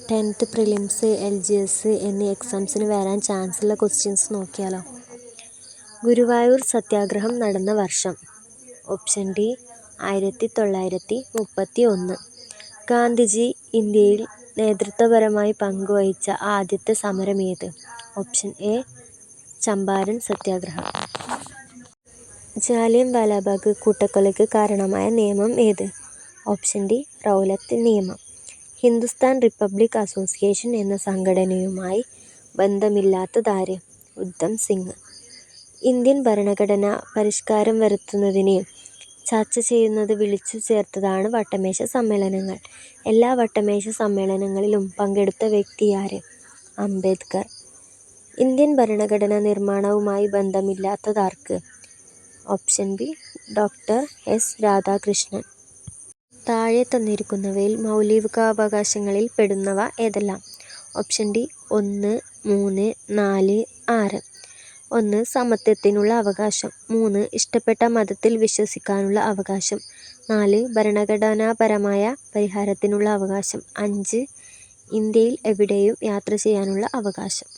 10th prelims LGS എന്നീ എക്സാംസിന് വരാൻ ചാൻസുള്ള questions നോക്കിയാലോ. ഗുരുവായൂർ സത്യാഗ്രഹം നടന്ന വർഷം. Option D 1931. ഗാന്ധിജി ഇന്ത്യയിൽ നേതൃത്വപരമായി പങ്കുവഹിച്ച ആദ്യത്തെ സമരം ഏത്? ഓപ്ഷൻ എ ചമ്പാരൻ സത്യാഗ്രഹം. ജാലിയൻ വാലാബാഗ് കൂട്ടക്കൊലയ്ക്ക് കാരണമായ നിയമം ഏത്? ഓപ്ഷൻ ഡി റൗലറ്റ് നിയമം. ഹിന്ദുസ്ഥാൻ റിപ്പബ്ലിക് അസോസിയേഷൻ എന്ന സംഘടനയുമായി ബന്ധമില്ലാത്തതാര്? ഉദ്ധം സിംഗ്. ഇന്ത്യൻ ഭരണഘടന പരിഷ്കാരം വരുത്തുന്നതിന് ചർച്ച ചെയ്യുന്നത് വിളിച്ചു ചേർത്തതാണ് വട്ടമേശ സമ്മേളനങ്ങൾ. എല്ലാ വട്ടമേശ സമ്മേളനങ്ങളിലും പങ്കെടുത്ത വ്യക്തിയാര്? അംബേദ്കർ. ഇന്ത്യൻ ഭരണഘടന നിർമ്മാണവുമായി ബന്ധമില്ലാത്തതാർക്ക്? Option B doctor S Radhakrishnan. താഴെ തന്നിരിക്കുന്നവയിൽ മൗലികാവകാശങ്ങളിൽ പെടുന്നവ ഏതെല്ലാം? Option D 1, 3, 4, 6. 1. സമത്വത്തിനുള്ള അവകാശം. 3. ഇഷ്ടപ്പെട്ട മതത്തിൽ വിശ്വസിക്കാനുള്ള അവകാശം. 4. ഭരണഘടനാപരമായ പരിഹാരത്തിനുള്ള അവകാശം. 5. ഇന്ത്യയിൽ എവിടെയും യാത്ര ചെയ്യാനുള്ള അവകാശം.